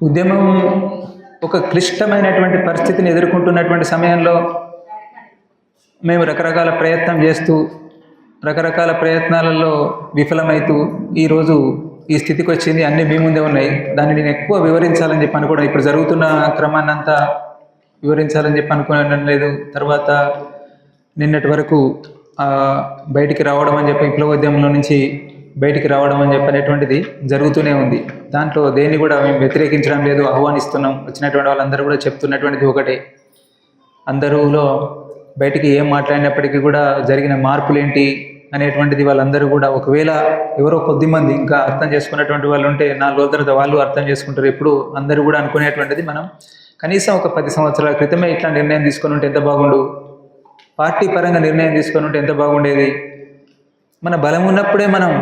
ఉద్యమం ఒక క్లిష్టమైనటువంటి పరిస్థితిని ఎదుర్కొంటున్నటువంటి సమయంలో మేము రకరకాల ప్రయత్నం చేస్తూ రకరకాల ప్రయత్నాలలో విఫలమవుతూ ఈరోజు ఈ స్థితికి వచ్చింది. అన్నీ మీ ముందే ఉన్నాయి. దాన్ని నేను ఎక్కువ వివరించాలని చెప్పి అనుకోవడం, ఇప్పుడు జరుగుతున్న క్రమాన్నంతా వివరించాలని చెప్పి అనుకోవడం లేదు. తర్వాత నిన్నటి వరకు బయటికి రావడం అని చెప్పి విప్లవోద్యమంలో నుంచి బయటికి రావడం అని చెప్పనేటువంటిది జరుగుతూనే ఉంది. దాంట్లో దేన్ని కూడా మేము వ్యతిరేకించడం లేదు, ఆహ్వానిస్తున్నాం. వచ్చినటువంటి వాళ్ళందరూ కూడా చెప్తున్నటువంటిది ఒకటే, అందరూలో బయటికి ఏం మాట్లాడినప్పటికీ కూడా జరిగిన మార్పులేంటి అనేటువంటిది వాళ్ళందరూ కూడా, ఒకవేళ ఎవరో కొద్దిమంది ఇంకా అర్థం చేసుకున్నటువంటి వాళ్ళు ఉంటే 4 రోజుల తర్వాత వాళ్ళు అర్థం చేసుకుంటారు. ఎప్పుడు అందరూ కూడా అనుకునేటువంటిది, మనం కనీసం ఒక 10 సంవత్సరాల క్రితమే ఇట్లా నిర్ణయం తీసుకొని ఉంటే ఎంత బాగుండు, పార్టీ పరంగా నిర్ణయం తీసుకొని ఉంటే ఎంత బాగుండేది. మన బలం ఉన్నప్పుడే మనం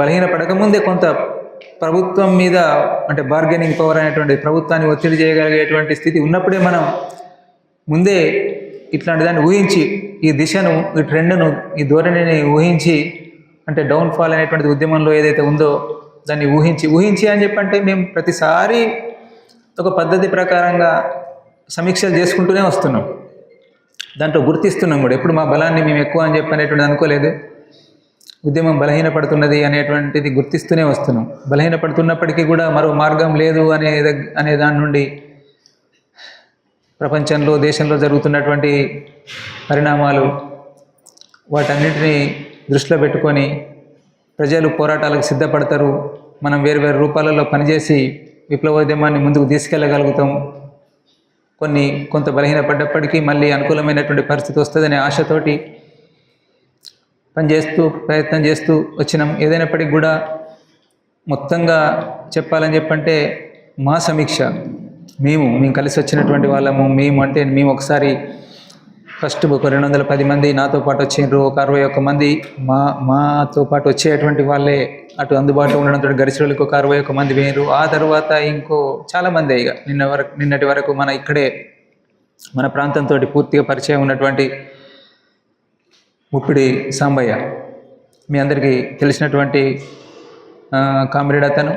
బలహీన పడకముందే కొంత ప్రభుత్వం మీద అంటే బార్గెనింగ్ పవర్ అనేటువంటి ప్రభుత్వాన్ని ఒత్తిడి చేయగలిగేటువంటి స్థితి ఉన్నప్పుడే మనం ముందే ఇట్లాంటి దాన్ని ఊహించి ఈ దిశను, ఈ ట్రెండ్ను, ఈ ధోరణిని ఊహించి, అంటే డౌన్ఫాల్ అనేటువంటి ఉద్యమంలో ఏదైతే ఉందో దాన్ని ఊహించి అని చెప్పంటే మేము ప్రతిసారి ఒక పద్ధతి ప్రకారంగా సమీక్షలు చేసుకుంటూనే వస్తున్నాం. దాంట్లో గుర్తిస్తున్నాం కూడా. ఎప్పుడు మా బలాన్ని మేము ఎక్కువ అని చెప్పనేటువంటి అనుకోలేదు. ఉద్యమం బలహీనపడుతున్నది అనేటువంటిది గుర్తిస్తూనే వస్తున్నాం. బలహీనపడుతున్నప్పటికీ కూడా మరో మార్గం లేదు అనే దాని నుండి ప్రపంచంలో, దేశంలో జరుగుతున్నటువంటి పరిణామాలు, వాటన్నిటినీ దృష్టిలో పెట్టుకొని ప్రజలు పోరాటాలకు సిద్ధపడతారు. మనం వేరు వేరు రూపాలలో పనిచేసి విప్లవోద్యమాన్ని ముందుకు తీసుకెళ్ళగలుగుతాం. కొంత బలహీనపడ్డప్పటికీ మళ్ళీ అనుకూలమైనటువంటి పరిస్థితి వస్తుందనే ఆశతోటి ప్రయత్నం చేస్తూ వచ్చినాం. ఏదైనప్పటికీ కూడా మొత్తంగా చెప్పాలని చెప్పంటే మా సమీక్ష, మేము కలిసి వచ్చినటువంటి వాళ్ళము, మేము ఒకసారి ఫస్ట్ ఒక 210 మంది నాతో పాటు వచ్చిండ్రు. ఒక 61 మంది మాతో పాటు వచ్చేటువంటి వాళ్ళే అటు అందుబాటులో ఉండడంతో గరిష్ఠులకు ఒక 61 మంది వేరు. ఆ తర్వాత ఇంకో చాలామంది ఇక నిన్నటి వరకు ఇక్కడే మన ప్రాంతంతో పూర్తిగా పరిచయం ఉన్నటువంటి ముప్పిడి సాంబయ్య, మీ అందరికీ తెలిసినటువంటి కామ్రేడ్. అతను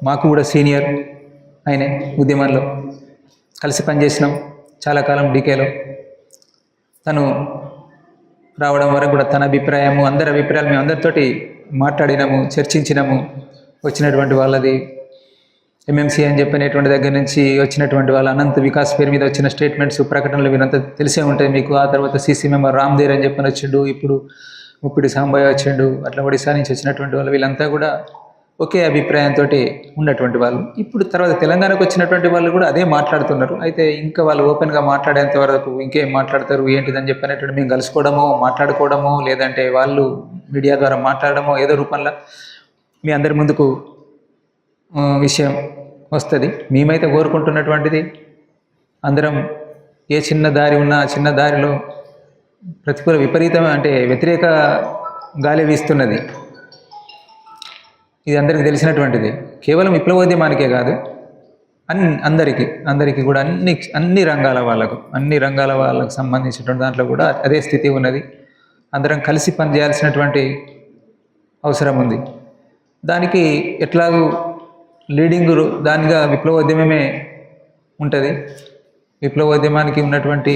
మాకు కూడా సీనియర్. ఆయనే ఉద్యమంలో కలిసి పనిచేసినాం చాలా కాలం డీకేలో. తను రావడం వరకు కూడా తన అభిప్రాయము, అందరి అభిప్రాయాలు మేము అందరితోటి మాట్లాడినాము, చర్చించినాము. వచ్చినటువంటి వాళ్ళది ఎంఎంసీ అని చెప్పినటువంటి దగ్గర నుంచి వచ్చినటువంటి వాళ్ళ అనంత వికాస్ పేరు మీద వచ్చిన స్టేట్మెంట్స్, ప్రకటనలు వీరంతా తెలిసే ఉంటుంది మీకు. ఆ తర్వాత సీసీ మెంబర్ రామ్దేర్ అని చెప్పని వచ్చిండు, ఇప్పుడు ముప్పిడి సాంబయ్య వచ్చిండు. అట్లా ఒడిశా నుంచి వచ్చినటువంటి వాళ్ళు వీళ్ళంతా కూడా ఒకే అభిప్రాయంతో ఉన్నటువంటి వాళ్ళు. ఇప్పుడు తర్వాత తెలంగాణకు వచ్చినటువంటి వాళ్ళు కూడా అదే మాట్లాడుతున్నారు. అయితే ఇంకా వాళ్ళు ఓపెన్గా మాట్లాడేంత వరకు ఇంకేం మాట్లాడతారు ఏంటిదని చెప్పినటువంటి మేము కలుసుకోవడమో, మాట్లాడుకోవడమో, లేదంటే వాళ్ళు మీడియా ద్వారా మాట్లాడడమో ఏదో రూపంలో మీ అందరి ముందుకు విషయం వస్తుంది. మేమైతే కోరుకుంటున్నటువంటిది, అందరం ఏ చిన్న దారి ఉన్నా ఆ చిన్న దారిలో వ్యతిరేక గాలి వీస్తున్నది. ఇది అందరికీ తెలిసినటువంటిది. కేవలం విప్లవోద్యమానికే కాదు, అందరికీ కూడా అన్ని రంగాల వాళ్ళకు సంబంధించినటువంటి దాంట్లో కూడా అదే స్థితి ఉన్నది. అందరం కలిసి పనిచేయాల్సినటువంటి అవసరం ఉంది. దానికి ఎట్లాగూ లీడింగ్ దానిగా విప్లవోద్యమమే ఉంటుంది. విప్లవోద్యమానికి ఉన్నటువంటి,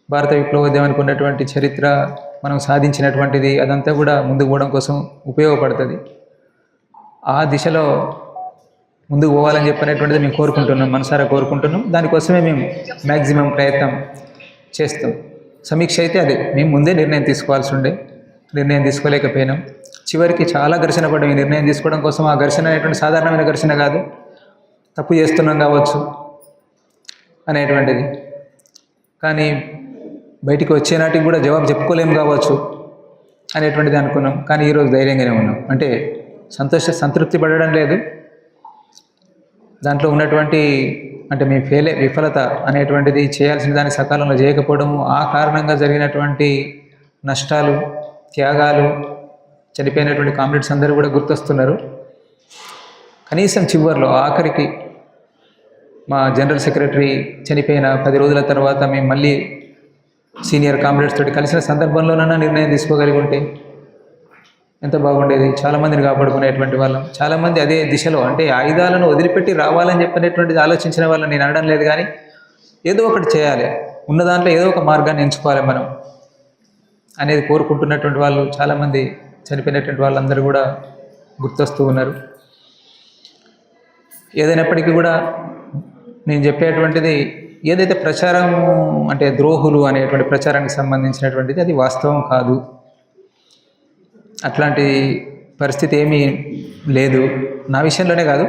భారత విప్లవోద్యమానికి ఉన్నటువంటి చరిత్ర, మనం సాధించినటువంటిది, అదంతా కూడా ముందుకు పోవడం కోసం ఉపయోగపడుతుంది. ఆ దిశలో ముందుకు పోవాలని చెప్పనేటువంటిది మేము కోరుకుంటున్నాం, మనసారా కోరుకుంటున్నాం. దానికోసమే మేము మ్యాక్సిమం ప్రయత్నం చేస్తాం. సమీక్ష అయితే అదే, మేము ముందే నిర్ణయం తీసుకోవాల్సి ఉండే, నిర్ణయం తీసుకోలేకపోయినాం. చివరికి చాలా ఘర్షణ పడ్డాం ఈ నిర్ణయం తీసుకోవడం కోసం. ఆ ఘర్షణ అనేటువంటి సాధారణమైన ఘర్షణ కాదు, తప్పు చేస్తున్నాం కావచ్చు అనేటువంటిది. కానీ బయటికి వచ్చే నాటికి కూడా జవాబు చెప్పుకోలేము కావచ్చు అనేటువంటిది అనుకున్నాం. కానీ ఈరోజు ధైర్యంగానే ఉన్నాం. అంటే సంతృప్తి పడడం లేదు. దాంట్లో ఉన్నటువంటి మేము విఫలత అనేటువంటిది, చేయాల్సిన దాన్ని సకాలంలో చేయకపోవడము, ఆ కారణంగా జరిగినటువంటి నష్టాలు, త్యాగాలు, చనిపోయినటువంటి కామ్రేడ్స్ అందరూ కూడా గుర్తొస్తున్నారు. కనీసం చివరిలో ఆఖరికి మా జనరల్ సెక్రటరీ చనిపోయిన 10 రోజుల తర్వాత మేము మళ్ళీ సీనియర్ కామ్రేడ్స్ తోటి కలిసిన సందర్భంలోనైనా నిర్ణయం తీసుకోగలిగి ఉంటే ఎంత బాగుండేది, చాలామందిని కాపాడుకునేటువంటి వాళ్ళం. చాలామంది అదే దిశలో అంటే ఆయుధాలను వదిలిపెట్టి రావాలని చెప్పినటువంటిది ఆలోచించిన వాళ్ళని నేను అనడం లేదు, కానీ ఏదో ఒకటి చేయాలి, ఉన్న దాంట్లో ఏదో ఒక మార్గాన్ని ఎంచుకోవాలి మనం అనేది కోరుకుంటున్నటువంటి వాళ్ళు చాలామంది చనిపోయినటువంటి వాళ్ళందరూ కూడా గుర్తొస్తూ ఉన్నారు. ఏదైనప్పటికీ కూడా నేను చెప్పేటువంటిది ఏదైతే ప్రచారం అంటే ద్రోహులు అనేటువంటి ప్రచారానికి సంబంధించినటువంటిది అది వాస్తవం కాదు. అట్లాంటి పరిస్థితి ఏమీ లేదు, నా విషయంలోనే కాదు,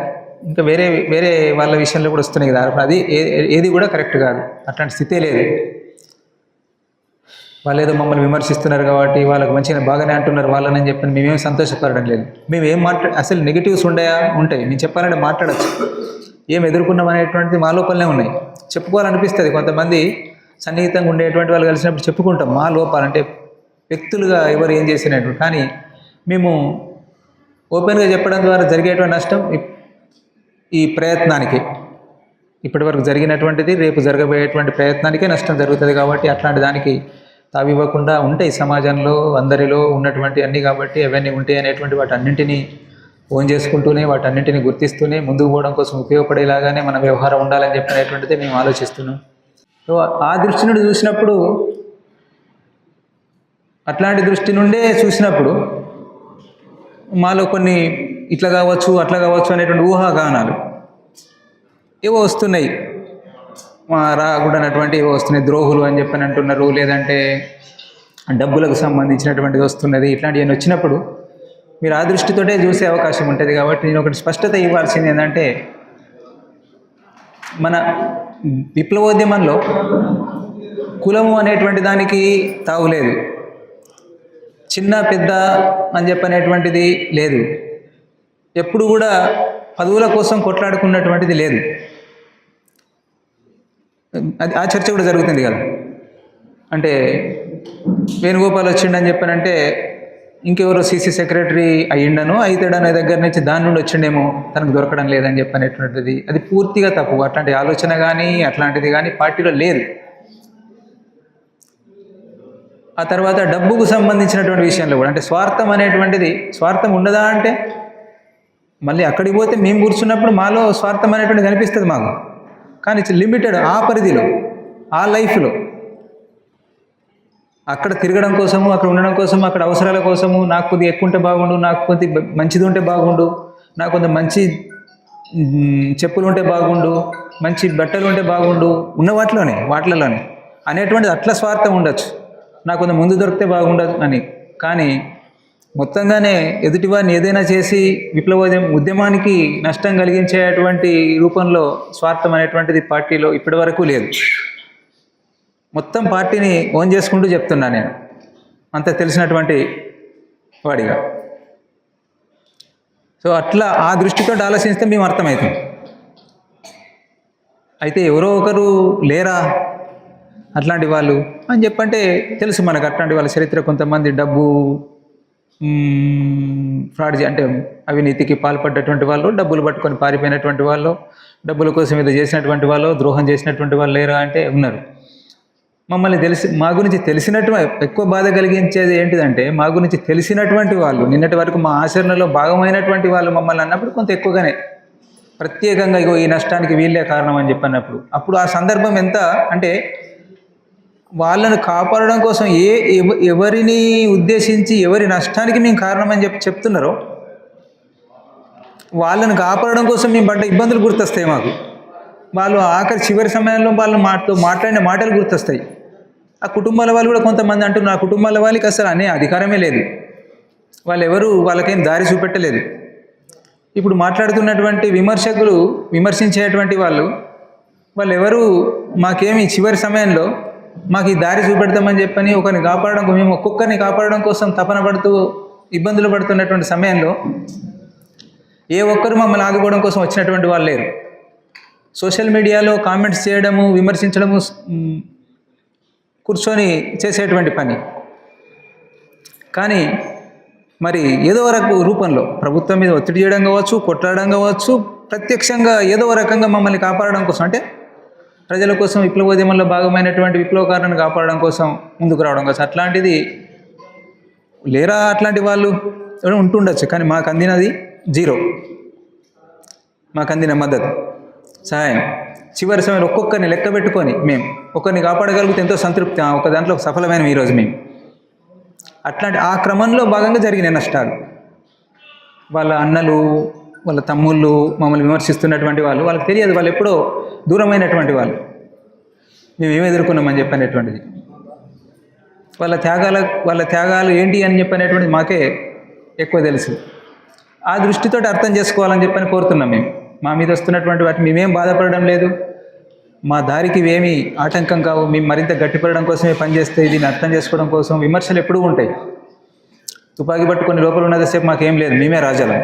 ఇంకా వేరే వేరే వాళ్ళ విషయంలో కూడా వస్తున్నాయి కదా. అది ఏది కూడా కరెక్ట్ కాదు, అట్లాంటి స్థితే లేదు. వాళ్ళు ఏదో మమ్మల్ని విమర్శిస్తున్నారు కాబట్టి వాళ్ళకి మంచిగా బాగానే అంటున్నారు వాళ్ళని చెప్పి మేమేం సంతోషపడడం లేదు. మేము ఏం అసలు నెగిటివ్స్ ఉంటాయి, మేము చెప్పాలంటే మాట్లాడచ్చు, ఏం ఎదుర్కొన్నాం అనేటువంటిది మా లోపలనే ఉన్నాయి. చెప్పుకోవాలనిపిస్తుంది, కొంతమంది సన్నిహితంగా ఉండేటువంటి వాళ్ళు కలిసినప్పుడు చెప్పుకుంటాం మా లోపాలంటే వ్యక్తులుగా ఎవరు ఏం చేసినట్టు. కానీ మేము ఓపెన్గా చెప్పడం ద్వారా జరిగేటువంటి నష్టం ఈ ప్రయత్నానికి, ఇప్పటివరకు జరిగినటువంటిది రేపు జరగబోయేటువంటి ప్రయత్నానికే నష్టం జరుగుతుంది. కాబట్టి అట్లాంటి దానికి తావివ్వకుండా ఉంటాయి సమాజంలో అందరిలో ఉన్నటువంటి అన్నీ, కాబట్టి అవన్నీ ఉంటాయి అనేటువంటి వాటన్నింటినీ ఓన్ చేసుకుంటూనే వాటన్నింటినీ గుర్తిస్తూనే ముందుకు పోవడం కోసం ఉపయోగపడేలాగానే మన వ్యవహారం ఉండాలని చెప్పినటువంటిది మేము ఆలోచిస్తున్నాం. సో ఆ దృష్టి నుండి చూసినప్పుడు, అట్లాంటి దృష్టి నుండే చూసినప్పుడు మాలో కొన్ని ఇట్లా కావచ్చు అట్లా కావచ్చు అనేటువంటి ఊహాగానాలు ఏవో వస్తున్నాయి, రాకూడనటువంటి ఏవో వస్తున్నాయి. ద్రోహులు అని చెప్పని అంటున్నారు, లేదంటే డబ్బులకు సంబంధించినటువంటిది వస్తున్నది. ఇట్లాంటివన్నీ వచ్చినప్పుడు మీరు ఆ దృష్టితోటే చూసే అవకాశం ఉంటుంది. కాబట్టి నేను ఒకటి స్పష్టత ఇవ్వాల్సింది ఏంటంటే, మన విప్లవోద్యమంలో కులము అనేటువంటి దానికి తావులేదు, చిన్న పెద్ద అని చెప్పనేటువంటిది లేదు, ఎప్పుడు కూడా పదవుల కోసం కొట్లాడుకున్నటువంటిది లేదు. అది ఆ చర్చ కూడా జరుగుతుంది కదా. అంటే వేణుగోపాల్ వచ్చిండని చెప్పానంటే ఇంకెవరో సీసీ సెక్రటరీ అయ్యిండను అయితాడనే దగ్గర నుంచి దాని నుండి వచ్చిండేమో తనకు దొరకడం లేదని చెప్పనేటువంటిది అది పూర్తిగా తప్పు. అట్లాంటి ఆలోచన కానీ అట్లాంటిది కానీ పార్టీలో లేదు. ఆ తర్వాత డబ్బుకు సంబంధించినటువంటి విషయంలో కూడా అంటే స్వార్థం అనేటువంటిది, స్వార్థం ఉండదా అంటే మళ్ళీ అక్కడికి పోతే మేము కూర్చున్నప్పుడు మాలో స్వార్థం అనేటువంటిది కనిపిస్తుంది మాకు, కానీ ఇట్స్ లిమిటెడ్, ఆ పరిధిలో, ఆ లైఫ్లో. అక్కడ తిరగడం కోసము, అక్కడ ఉండడం కోసము, అక్కడ అవసరాల కోసము, నాకు కొద్దిగా ఎక్కువ ఉంటే బాగుండు, నాకు కొద్దిగా మంచిది ఉంటే బాగుండు, నాకు కొంత మంచి చెప్పులు ఉంటే బాగుండు, మంచి బట్టలు ఉంటే బాగుండు, ఉన్న వాటిలోనే అనేటువంటిది అట్లా స్వార్థం ఉండొచ్చు, నాకు కొంత ముందు దొరికితే బాగుండదు అని. కానీ మొత్తంగానే ఎదుటివారిని ఏదైనా చేసి ఉద్యమానికి నష్టం కలిగించేటువంటి రూపంలో స్వార్థం అనేటువంటిది పార్టీలో ఇప్పటి వరకు లేదు. మొత్తం పార్టీని ఓన్ చేసుకుంటూ చెప్తున్నా నేను, అంత తెలిసినటువంటి వాడిగా. సో అట్లా ఆ దృష్టితో ఆలోచిస్తే మేము అర్థమవుతుంది. అయితే ఎవరో ఒకరు లేరా అట్లాంటి వాళ్ళు అని చెప్పంటే తెలుసు మనకు అట్లాంటి వాళ్ళ చరిత్ర. కొంతమంది డబ్బు ఫ్రాడ్ అంటే అవినీతికి పాల్పడ్డటువంటి వాళ్ళు, డబ్బులు పట్టుకొని పారిపోయినటువంటి వాళ్ళు, డబ్బుల కోసం ఏదో చేసినటువంటి వాళ్ళు, ద్రోహం చేసినటువంటి వాళ్ళు లేరా అంటే ఉన్నారు. మమ్మల్ని మా గురించి ఎక్కువ బాధ కలిగించేది ఏంటిదంటే, మా గురించి తెలిసినటువంటి వాళ్ళు, నిన్నటి వరకు మా ఆచరణలో భాగమైనటువంటి వాళ్ళు మమ్మల్ని అన్నప్పుడు కొంత ఎక్కువగానే ప్రత్యేకంగా ఇగో ఈ నష్టానికి వీళ్ళే కారణం అని చెప్పినప్పుడు, అప్పుడు ఆ సందర్భం ఎంత అంటే వాళ్ళను కాపాడడం కోసం ఎవరిని ఉద్దేశించి ఎవరి నష్టానికి మేము కారణమని చెప్తున్నారో వాళ్ళను కాపాడడం కోసం మేము పడ్డ ఇబ్బందులు గుర్తొస్తాయి మాకు. వాళ్ళు చివరి సమయంలో వాళ్ళు మాట్లాడిన మాటలు గుర్తొస్తాయి. ఆ కుటుంబాల వాళ్ళు కూడా కొంతమంది అంటున్నారు, ఆ కుటుంబాల వాళ్ళకి అసలు అనే అధికారమే లేదు, వాళ్ళకేం దారి చూపెట్టలేదు. ఇప్పుడు మాట్లాడుతున్నటువంటి విమర్శించేటువంటి వాళ్ళు ఎవరు మాకేమి చివరి సమయంలో మాకు ఈ దారి చూపెడతామని చెప్పని ఒకరిని కాపాడడం, మేము ఒక్కొక్కరిని కాపాడడం కోసం తపన పడుతూ ఇబ్బందులు పడుతున్నటువంటి సమయంలో ఏ ఒక్కరు మమ్మల్ని ఆదుకోవడం కోసం వచ్చినటువంటి వాళ్ళు లేరు. సోషల్ మీడియాలో కామెంట్స్ చేయడము, విమర్శించడము కూర్చొని చేసేటువంటి పని. కానీ మరి ఏదో రూపంలో ప్రభుత్వం మీద ఒత్తిడి చేయడం కావచ్చు, కొట్లాడడం కావచ్చు, ప్రత్యక్షంగా ఏదో రకంగా మమ్మల్ని కాపాడడం కోసం, అంటే ప్రజల కోసం విప్లవోద్యమంలో భాగమైనటువంటి విప్లవకారులను కాపాడడం కోసం ముందుకు రావడం కోసం, అట్లాంటిది లేరా అట్లాంటి వాళ్ళు ఉంటుండొచ్చు, కానీ మాకు అందినది జీరో. మాకు అందిన మద్దతు సహాయం చివరి సమయంలో ఒక్కొక్కరిని లెక్క పెట్టుకొని మేము ఒకరిని కాపాడగలిగితే ఎంతో సంతృప్తి, ఒక దాంట్లో సఫలమైన ఈరోజు మేము. అట్లాంటి ఆ క్రమంలో భాగంగా జరిగిన నష్టాలు, వాళ్ళ అన్నలు వాళ్ళ తమ్ముళ్ళు మమ్మల్ని విమర్శిస్తున్నటువంటి వాళ్ళు, వాళ్ళకి తెలియదు, వాళ్ళు ఎప్పుడో దూరమైనటువంటి వాళ్ళు, మేము ఏమి ఎదుర్కొన్నామని చెప్పనేటువంటిది, వాళ్ళ త్యాగాలు ఏంటి అని చెప్పనేటువంటిది మాకే ఎక్కువ తెలుసు. ఆ దృష్టితో అర్థం చేసుకోవాలని చెప్పని కోరుతున్నాం. మేము మా మీద వస్తున్నటువంటి వాటిని మేమేం బాధపడడం లేదు, మా దారికి ఇవేమీ ఆటంకం కావు. మేము మరింత గట్టిపడడం కోసమే పనిచేస్తే దీన్ని అర్థం చేసుకోవడం కోసం. విమర్శలు ఎప్పుడూ ఉంటాయి, తుపాకీ పట్టుకొని లోపల ఉన్నంతసేపు మాకేం లేదు, మేమే రాజాలం,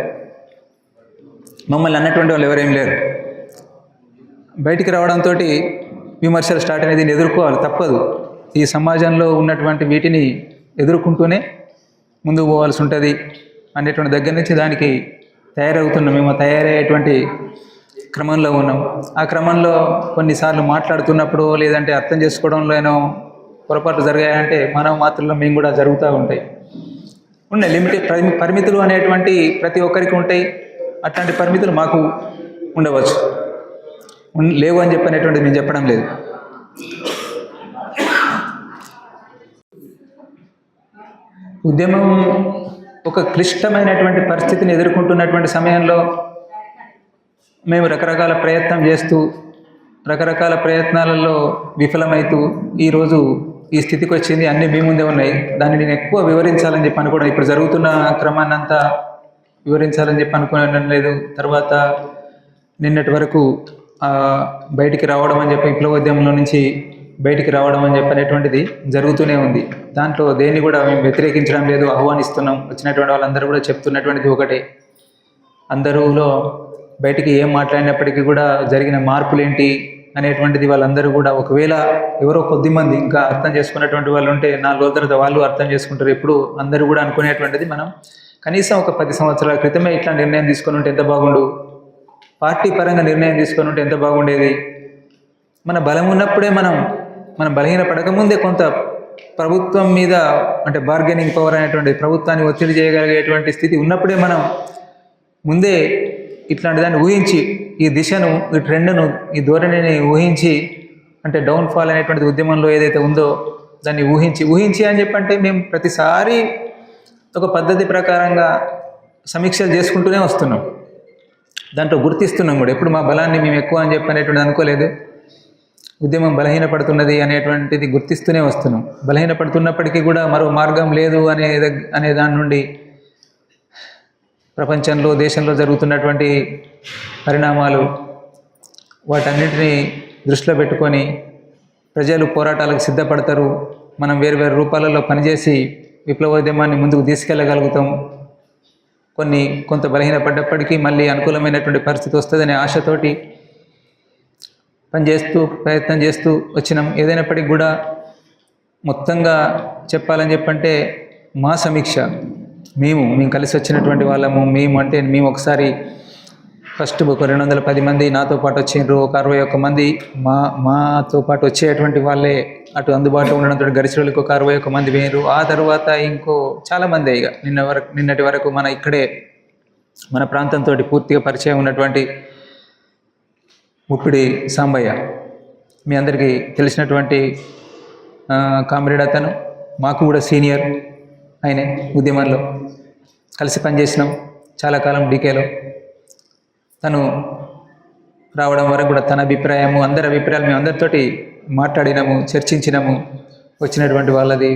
మమ్మల్ని అన్నటువంటి వాళ్ళు ఎవరేం లేరు. బయటికి రావడంతో విమర్శలు స్టార్ట్ అనేది దీన్ని ఎదుర్కోవాలి, తప్పదు. ఈ సమాజంలో ఉన్నటువంటి వీటిని ఎదుర్కొంటూనే ముందుకు పోవాల్సి ఉంటుంది అనేటువంటి దగ్గర నుంచి దానికి తయారవుతున్నాం. మేము తయారయ్యేటువంటి క్రమంలో ఉన్నాం. ఆ క్రమంలో కొన్నిసార్లు మాట్లాడుతున్నప్పుడు లేదంటే అర్థం చేసుకోవడంలోనో పొరపాట్లు జరిగాయంటే మానవ మాత్రలో మేము కూడా జరుగుతూ ఉంటాయి. ఉన్నాయి పరిమితులు అనేటువంటి ప్రతి ఒక్కరికి ఉంటాయి. అట్లాంటి పరిమితులు మాకు ఉండవచ్చు, లేవు అని చెప్పనేటువంటిది మేము చెప్పడం లేదు. ఉద్యమం ఒక క్లిష్టమైనటువంటి పరిస్థితిని ఎదుర్కొంటున్నటువంటి సమయంలో మేము రకరకాల ప్రయత్నం చేస్తూ రకరకాల ప్రయత్నాలలో విఫలమవుతూ ఈరోజు ఈ స్థితికి వచ్చింది. అన్నీ మీ ముందే ఉన్నాయి. దాన్ని నేను ఎక్కువ వివరించాలని చెప్పి అనుకోవడం, ఇప్పుడు జరుగుతున్న క్రమాన్ని అంతా వివరించాలని చెప్పి అనుకోవడం లేదు. తర్వాత నిన్నటి వరకు బయటికి రావడం అని చెప్పి విప్లవోద్యమంలో నుంచి బయటికి రావడం అని చెప్పనేటువంటిది జరుగుతూనే ఉంది. దాంట్లో దేన్ని కూడా మేము వ్యతిరేకించడం లేదు, ఆహ్వానిస్తున్నాం. వచ్చినటువంటి వాళ్ళందరూ కూడా చెప్తున్నటువంటిది ఒకటే, అందరూలో బయటికి ఏం మాట్లాడినప్పటికీ కూడా జరిగిన మార్పులేంటి అనేటువంటిది వాళ్ళందరూ కూడా, ఒకవేళ ఎవరో కొద్దిమంది ఇంకా అర్థం చేసుకున్నటువంటి వాళ్ళు ఉంటే 4 రోజుల తర్వాత వాళ్ళు అర్థం చేసుకుంటారు. ఎప్పుడు అందరూ కూడా అనుకునేటువంటిది, మనం కనీసం ఒక 10 సంవత్సరాల క్రితమే ఇట్లా నిర్ణయం తీసుకొని ఉంటే ఎంత బాగుండు, పార్టీ పరంగా నిర్ణయం తీసుకొని ఉంటే ఎంత బాగుండేది. మన బలం ఉన్నప్పుడే మనం బలహీన పడకముందే కొంత ప్రభుత్వం మీద అంటే బార్గెనింగ్ పవర్ అనేటువంటి ప్రభుత్వాన్ని ఒత్తిడి చేయగలిగేటువంటి స్థితి ఉన్నప్పుడే మనం ముందే ఇట్లాంటి దాన్ని ఊహించి ఈ దిశను, ఈ ట్రెండ్ను, ఈ ధోరణిని ఊహించి, అంటే డౌన్ఫాల్ అనేటువంటి ఉద్యమంలో ఏదైతే ఉందో దాన్ని ఊహించి అని చెప్పంటే మేము ప్రతిసారి ఒక పద్ధతి ప్రకారంగా సమీక్షలు చేసుకుంటూనే వస్తున్నాం. దాంట్లో గుర్తిస్తున్నాం కూడా. ఎప్పుడు మా బలాన్ని మేము ఎక్కువ అని చెప్పనేటువంటిది అనుకోలేదు. ఉద్యమం బలహీనపడుతున్నది అనేటువంటిది గుర్తిస్తూనే వస్తున్నాం. బలహీనపడుతున్నప్పటికీ కూడా మరో మార్గం లేదు అనే దాని నుండి ప్రపంచంలో, దేశంలో జరుగుతున్నటువంటి పరిణామాలు, వాటన్నిటిని దృష్టిలో పెట్టుకొని ప్రజలు పోరాటాలకు సిద్ధపడతారు. మనం వేరు రూపాలలో పనిచేసి విప్లవోద్యమాన్ని ముందుకు తీసుకెళ్ళగలుగుతాం. కొంత బలహీనపడ్డప్పటికీ మళ్ళీ అనుకూలమైనటువంటి పరిస్థితి వస్తుందనే ఆశతోటి ప్రయత్నం చేస్తూ వచ్చినాం. ఏదైనప్పటికీ కూడా మొత్తంగా చెప్పాలని చెప్పంటే మా సమీక్ష, మేము కలిసి వచ్చినటువంటి వాళ్ళము, మేము ఒకసారి ఫస్ట్ ఒక 210 మంది నాతో పాటు వచ్చిండ్రు. ఒక 61 మంది మాతో పాటు వచ్చేటువంటి వాళ్ళే అటు అందుబాటులో ఉండడంతో గరిష్ఠులకు ఒక 61 మంది వేరు. ఆ తర్వాత ఇంకో చాలామంది ఇక నిన్నటి వరకు ఇక్కడే మన ప్రాంతంతో పూర్తిగా పరిచయం ఉన్నటువంటి ముప్పిడి సాంబయ్య, మీ అందరికీ తెలిసినటువంటి కామ్రేడ్. అతను మాకు కూడా సీనియర్, ఆయనే ఉద్యమంలో కలిసి పనిచేసినాం చాలా కాలం డీకేలో. తను రావడం వరకు కూడా తన అభిప్రాయము, అందరి అభిప్రాయాలు మేము అందరితోటి మాట్లాడినాము, చర్చించినాము. వచ్చినటువంటి వాళ్ళది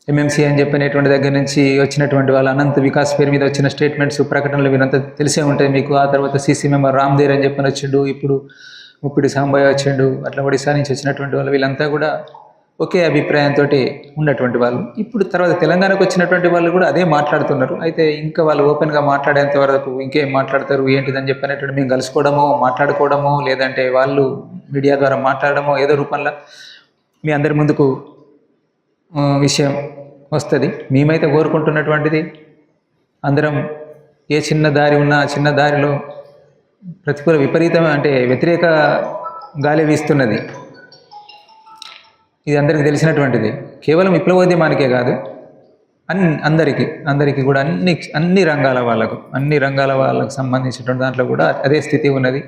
ఎంఎంసీ అని చెప్పినటువంటి దగ్గర నుంచి వచ్చినటువంటి వాళ్ళ అనంత వికాస్ పేరు మీద వచ్చిన స్టేట్మెంట్స్, ప్రకటనలు వీరంతా తెలిసే ఉంటాయి మీకు. ఆ తర్వాత సీసీ మెంబర్ రామ్దేర్ అని చెప్పని వచ్చిండు, ఇప్పుడు ముప్పిడి సాంబయ్య వచ్చిండు. అట్లా ఒడిశా నుంచి వచ్చినటువంటి వాళ్ళు వీళ్ళంతా కూడా ఒకే అభిప్రాయంతో ఉన్నటువంటి వాళ్ళు. ఇప్పుడు తర్వాత తెలంగాణకు వచ్చినటువంటి వాళ్ళు కూడా అదే మాట్లాడుతున్నారు. అయితే ఇంకా వాళ్ళు ఓపెన్గా మాట్లాడేంత వరకు ఇంకేం మాట్లాడతారు ఏంటిదని చెప్పినటువంటి మేము కలుసుకోవడమో, మాట్లాడుకోవడమో, లేదంటే వాళ్ళు మీడియా ద్వారా మాట్లాడడమో ఏదో రూపంలో మీ అందరి ముందుకు విషయం వస్తుంది. మేమైతే కోరుకుంటున్నటువంటిది, అందరం ఏ చిన్న దారి ఉన్నా చిన్న దారిలో ప్రతికూల వ్యతిరేక గాలి వీస్తున్నది. ఇది అందరికీ తెలిసినటువంటిది. కేవలం విప్లవోద్యమానికే కాదు, అందరికీ కూడా అన్ని రంగాల వాళ్ళకు సంబంధించినటువంటి దాంట్లో కూడా అదే స్థితి ఉన్నది.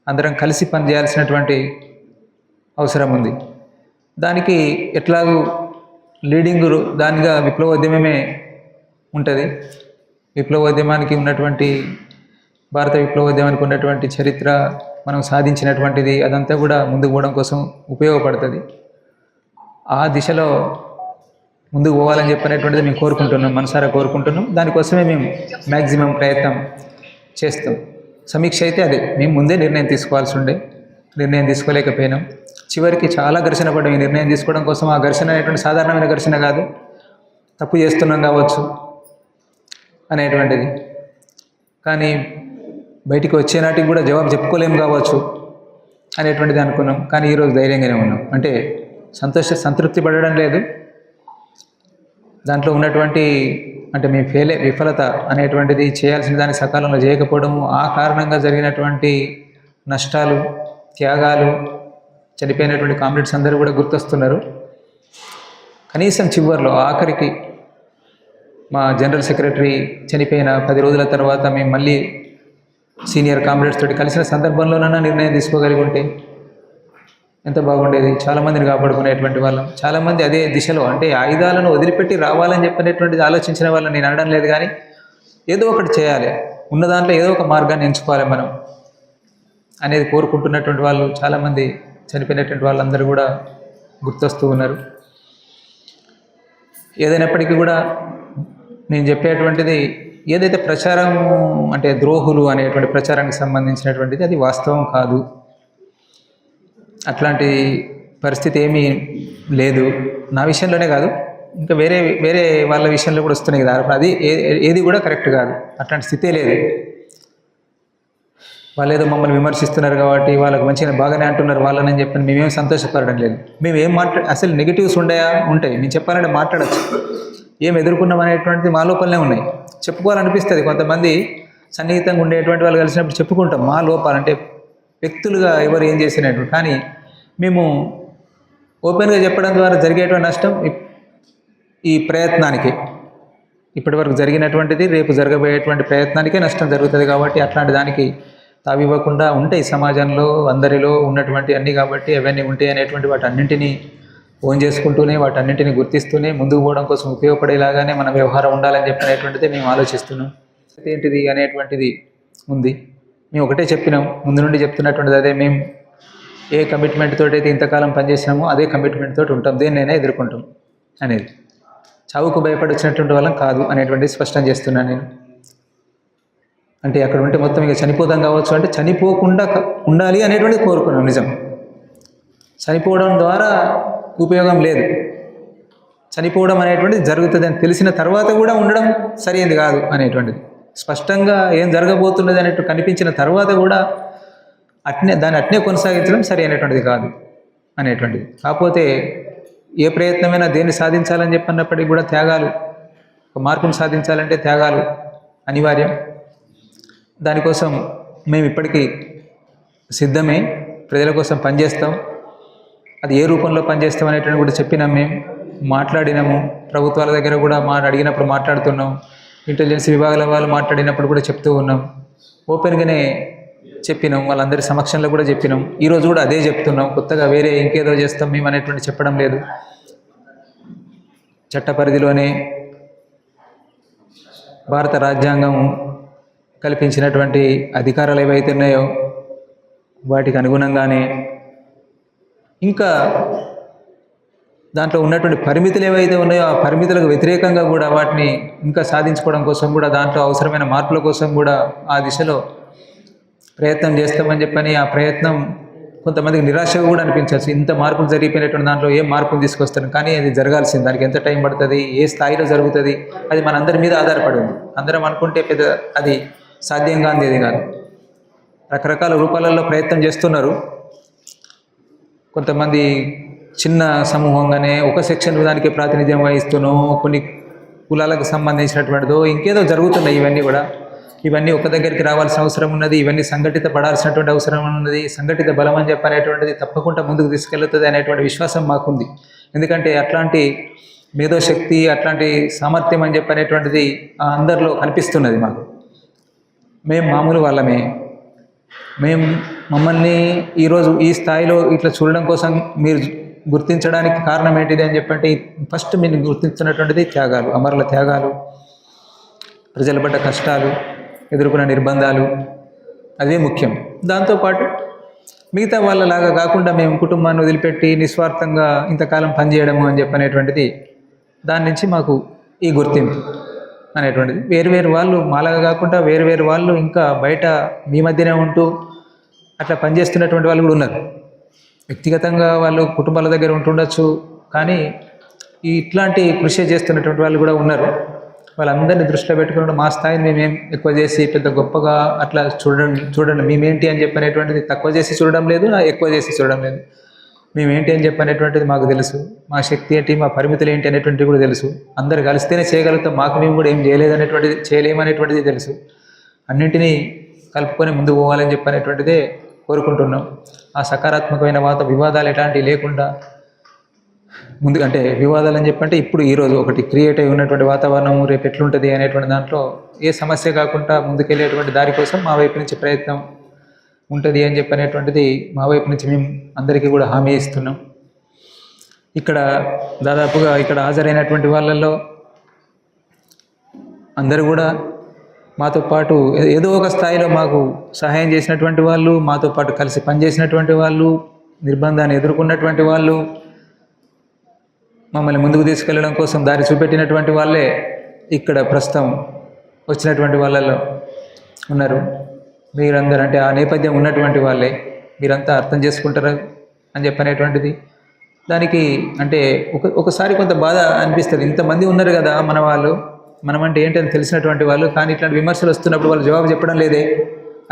అందరం కలిసి పనిచేయాల్సినటువంటి అవసరం ఉంది. దానికి ఎట్లాగూ లీడింగ్ దానిగా విప్లవోద్యమమే ఉంటుంది. విప్లవోద్యమానికి ఉన్నటువంటి భారత విప్లవోద్యమానికి ఉన్నటువంటి చరిత్ర, మనం సాధించినటువంటిది, అదంతా కూడా ముందుకు పోవడం కోసం ఉపయోగపడుతుంది. ఆ దిశలో ముందుకు పోవాలని చెప్పనేటువంటిది మేము కోరుకుంటున్నాం, మనసారా కోరుకుంటున్నాం. దానికోసమే మేము మ్యాక్సిమం ప్రయత్నం చేస్తాం. సమీక్ష అయితే అదే, మేము ముందే నిర్ణయం తీసుకోవాల్సి ఉండే, నిర్ణయం తీసుకోలేకపోయినాం. చివరికి చాలా ఘర్షణ పడ్డాం ఈ నిర్ణయం తీసుకోవడం కోసం. ఆ ఘర్షణ అనేటువంటి సాధారణమైన ఘర్షణ కాదు, తప్పు చేస్తున్నాం కావచ్చు అనేటువంటిది. కానీ బయటికి వచ్చే నాటికి కూడా జవాబు చెప్పుకోలేము కావచ్చు అనేటువంటిది అనుకున్నాం. కానీ ఈరోజు ధైర్యంగానే ఉన్నాం. అంటే సంతృప్తి పడడం లేదు, దాంట్లో ఉన్నటువంటి అంటే మేము విఫలత అనేటువంటిది, చేయాల్సిన దాన్ని సకాలంలో చేయకపోవడము, ఆ కారణంగా జరిగినటువంటి నష్టాలు, త్యాగాలు, చనిపోయినటువంటి కామ్రేడ్స్ అందరూ కూడా గుర్తొస్తున్నారు. కనీసం చివరిలో ఆఖరికి మా జనరల్ సెక్రటరీ చనిపోయిన 10 రోజుల తర్వాత మేము మళ్ళీ సీనియర్ కామ్రేడ్స్ తోటి కలిసిన సందర్భంలోనైనా నిర్ణయం తీసుకోగలిగి ఉంటే ఎంత బాగుండేది. చాలామందిని కాపాడుకునేటువంటి వాళ్ళం. చాలామంది అదే దిశలో, అంటే ఆయుధాలను వదిలిపెట్టి రావాలని చెప్పినటువంటిది ఆలోచించిన వాళ్ళని నేను అనడం లేదు, కానీ ఏదో ఒకటి చేయాలి, ఉన్న దాంట్లో ఏదో ఒక మార్గాన్ని ఎంచుకోవాలి మనం అనేది కోరుకుంటున్నటువంటి వాళ్ళు చాలామంది, చనిపోయినటువంటి వాళ్ళందరూ కూడా గుర్తొస్తూ ఉన్నారు. ఏదైనప్పటికీ కూడా నేను చెప్పేటువంటిది ఏదైతే ప్రచారం అంటే ద్రోహులు అనేటువంటి ప్రచారానికి సంబంధించినటువంటిది, అది వాస్తవం కాదు. అట్లాంటి పరిస్థితి ఏమీ లేదు. నా విషయంలోనే కాదు, ఇంకా వేరే వాళ్ళ విషయంలో కూడా వస్తున్నాయి కదా, అది ఏది కూడా కరెక్ట్ కాదు. అట్లాంటి స్థితే లేదు. వాళ్ళు ఏదో మమ్మల్ని విమర్శిస్తున్నారు కాబట్టి, వాళ్ళకి మంచిగా బాగానే అంటున్నారు వాళ్ళని చెప్పని మేమేం సంతోషపడడం లేదు. మేము ఏం అసలు నెగిటివ్స్ ఉంటాయి, మేము చెప్పాలంటే మాట్లాడచ్చు. ఏం ఎదుర్కొన్నాం అనేటువంటిది మా లోపలనే ఉన్నాయి. చెప్పుకోవాలనిపిస్తుంది. కొంతమంది సన్నిహితంగా ఉండేటువంటి వాళ్ళు కలిసినప్పుడు చెప్పుకుంటాం మా లోపాలంటే, వ్యక్తులుగా ఎవరు ఏం చేసినట్టు. కానీ మేము ఓపెన్గా చెప్పడం ద్వారా జరిగేటువంటి నష్టం ఈ ప్రయత్నానికి, ఇప్పటివరకు జరిగినటువంటిది రేపు జరగబోయేటువంటి ప్రయత్నానికే నష్టం జరుగుతుంది. కాబట్టి అట్లాంటి దానికి తావివ్వకుండా ఉంటాయి సమాజంలో అందరిలో ఉన్నటువంటి అన్నీ. కాబట్టి అవన్నీ ఉంటాయి అనేటువంటి వాటన్నింటినీ ఓన్ చేసుకుంటూనే, వాటన్నింటినీ గుర్తిస్తూనే ముందుకు పోవడం కోసం ఉపయోగపడేలాగానే మన వ్యవహారం ఉండాలని చెప్పినటువంటిది మేము ఆలోచిస్తున్నాం. ఏంటిది అనేటువంటిది ఉంది. మేము ఒకటే చెప్పినాం, ముందు నుండి చెప్తున్నటువంటిది అదే. మేము ఏ కమిట్మెంట్ తోటి అయితే ఇంతకాలం పనిచేసినామో అదే కమిట్మెంట్ తోటి ఉంటాం, దేన్నైనా ఎదుర్కొంటాం అనేది. చావుకు భయపడి వచ్చినటువంటి వాళ్ళం కాదు అనేటువంటిది స్పష్టం చేస్తున్నాను నేను. అంటే అక్కడ ఉంటే మొత్తం ఇక చనిపోతాం కావచ్చు అంటే, చనిపోకుండా ఉండాలి అనేటువంటిది కోరుకున్నాం. నిజం, చనిపోవడం ద్వారా ఉపయోగం లేదు. చనిపోవడం అనేటువంటిది జరుగుతుంది అని తెలిసిన తర్వాత కూడా ఉండడం సరైనది కాదు అనేటువంటిది, స్పష్టంగా ఏం జరగబోతున్నది అనేట్టు కనిపించిన తర్వాత కూడా దాన్ని అట్నే కొనసాగించడం సరి అయినటువంటిది కాదు అనేటువంటిది. కాకపోతే ఏ ప్రయత్నమైనా దేన్ని సాధించాలని చెప్పినప్పటికీ కూడా త్యాగాలు, ఒక మార్పును సాధించాలంటే త్యాగాలు అనివార్యం. దానికోసం మేము ఇప్పటికీ సిద్ధమే, ప్రజల కోసం పనిచేస్తాం. అది ఏ రూపంలో పనిచేస్తాం అనేటువంటి కూడా చెప్పినాం, మేము మాట్లాడినాము. ప్రభుత్వాల దగ్గర కూడా అడిగినప్పుడు మాట్లాడుతున్నాం, ఇంటెలిజెన్స్ విభాగాల వాళ్ళు మాట్లాడినప్పుడు కూడా చెప్తూ ఉన్నాం. ఓపెన్గానే చెప్పినాం, వాళ్ళందరి సమక్షంలో కూడా చెప్పినాం. ఈరోజు కూడా అదే చెప్తున్నాం. కొత్తగా వేరే ఇంకేదో చేస్తాం మేము అనేటువంటి చెప్పడం లేదు. చట్ట పరిధిలోనే భారత రాజ్యాంగం కల్పించినటువంటి అధికారాలు ఏవైతే ఉన్నాయో వాటికి అనుగుణంగానే, ఇంకా దాంట్లో ఉన్నటువంటి పరిమితులు ఏవైతే ఉన్నాయో ఆ పరిమితులకు వ్యతిరేకంగా కూడా వాటిని ఇంకా సాధించుకోవడం కోసం కూడా, దాంట్లో అవసరమైన మార్పుల కోసం కూడా ఆ దిశలో ప్రయత్నం చేస్తామని చెప్పని, ఆ ప్రయత్నం కొంతమందికి నిరాశగా కూడా అనిపించవచ్చు. ఇంత మార్పులు జరిగిపోయినటువంటి దాంట్లో ఏం మార్పులు తీసుకొస్తారు, కానీ అది జరగాల్సింది. దానికి ఎంత టైం పడుతుంది, ఏ స్థాయిలో జరుగుతుంది, అది మనందరి మీద ఆధారపడి ఉంది. అందరం అనుకుంటే అది సాధ్యం కానిది కాదు. రకరకాల రూపాలలో ప్రయత్నం చేస్తున్నారు. కొంతమంది చిన్న సమూహంగానే ఒక సెక్షన్ దానికి ప్రాతినిధ్యం వహిస్తూనో, కొన్ని కులాలకు సంబంధించినటువంటిదో ఇంకేదో జరుగుతున్నాయి. ఇవన్నీ ఒక దగ్గరికి రావాల్సిన అవసరం ఉన్నది. ఇవన్నీ సంఘటిత పడాల్సినటువంటి అవసరం ఉన్నది. సంఘటిత బలం అని చెప్పనేటువంటిది తప్పకుండా ముందుకు తీసుకెళ్తుంది అనేటువంటి విశ్వాసం మాకుంది. ఎందుకంటే అట్లాంటి మేధోశక్తి అట్లాంటి సామర్థ్యం అని చెప్పనేటువంటిది అందరిలో కనిపిస్తున్నది మాకు. మేము మామూలు వాళ్ళమే. మమ్మల్ని ఈరోజు ఈ స్థాయిలో ఇట్లా చూడడం కోసం మీరు గుర్తించడానికి కారణం ఏంటిది అని చెప్పంటే, ఫస్ట్ మీరు గుర్తించినటువంటిది త్యాగాలు, అమరుల త్యాగాలు, ప్రజల పడ్డ కష్టాలు, ఎదుర్కొన్న నిర్బంధాలు, అదే ముఖ్యం. దాంతోపాటు మిగతా వాళ్ళలాగా కాకుండా మేము కుటుంబాన్ని వదిలిపెట్టి నిస్వార్థంగా ఇంతకాలం పనిచేయడము అని చెప్పనేటువంటిది, దాని నుంచి మాకు ఈ గుర్తింపు అనేటువంటిది. వేరు వాళ్ళు మాలాగా కాకుండా వేరు వాళ్ళు ఇంకా బయట మీ మధ్యనే ఉంటూ అట్లా పనిచేస్తున్నటువంటి వాళ్ళు కూడా ఉన్నారు. వ్యక్తిగతంగా వాళ్ళు కుటుంబాల దగ్గర ఉంటుండొచ్చు, కానీ ఇట్లాంటి కృషి చేస్తున్నటువంటి వాళ్ళు కూడా ఉన్నారు. వాళ్ళందరినీ దృష్టిలో పెట్టుకుని మా స్థాయిని మేమేం ఎక్కువ చేసి పెద్ద గొప్పగా అట్లా చూడండి మేమేంటి అని చెప్పనేటువంటిది తక్కువ చేసి చూడడం లేదు, ఎక్కువ చేసి చూడడం లేదు. మేమేంటి అని చెప్పనేటువంటిది మాకు తెలుసు. మా శక్తి ఏంటి, మా పరిమితులు ఏంటి అనేటువంటిది కూడా తెలుసు. అందరు కలిస్తేనే చేయగలుగుతాం, మాకు మేము కూడా ఏం చేయలేదనేటువంటిది, చేయలేమనేటువంటిది తెలుసు. అన్నింటినీ కలుపుకొని ముందుకు పోవాలని చెప్పనేటువంటిదే కోరుకుంటున్నాం. ఆ సకారాత్మకమైన వివాదాలు ఎలాంటివి లేకుండా ముందు, అంటే వివాదాలు అని చెప్పంటే ఇప్పుడు ఈరోజు ఒకటి క్రియేట్ అయి ఉన్నటువంటి వాతావరణం రేపు ఎట్లుంటుంది అనేటువంటి దాంట్లో ఏ సమస్య కాకుండా ముందుకెళ్ళేటువంటి దారి కోసం మా వైపు నుంచి ప్రయత్నం ఉంటుంది అని చెప్పనేటువంటిది మా వైపు నుంచి మేము అందరికీ కూడా హామీ ఇస్తున్నాం. ఇక్కడ దాదాపుగా ఇక్కడ హాజరైనటువంటి వాళ్ళల్లో అందరూ కూడా మాతో పాటు ఏదో ఒక స్థాయిలో మాకు సహాయం చేసినటువంటి వాళ్ళు, మాతో పాటు కలిసి పనిచేసినటువంటి వాళ్ళు, నిర్బంధాన్ని ఎదుర్కొన్నటువంటి వాళ్ళు, మమ్మల్ని ముందుకు తీసుకెళ్ళడం కోసం దారి చూపెట్టినటువంటి వాళ్ళే ఇక్కడ ప్రస్తుతం వచ్చినటువంటి వాళ్ళల్లో ఉన్నారు. మీరందరూ అంటే ఆ నేపథ్యం ఉన్నటువంటి వాళ్ళే, మీరంతా అర్థం చేసుకుంటారు అని చెప్పనేటువంటిది. దానికి అంటే ఒకసారి కొంత బాధ అనిపిస్తుంది. ఇంతమంది ఉన్నారు కదా మన వాళ్ళు, మనమంటే ఏంటని తెలిసినటువంటి వాళ్ళు, కానీ ఇట్లాంటి విమర్శలు వస్తున్నప్పుడు వాళ్ళు జవాబు చెప్పడం లేదే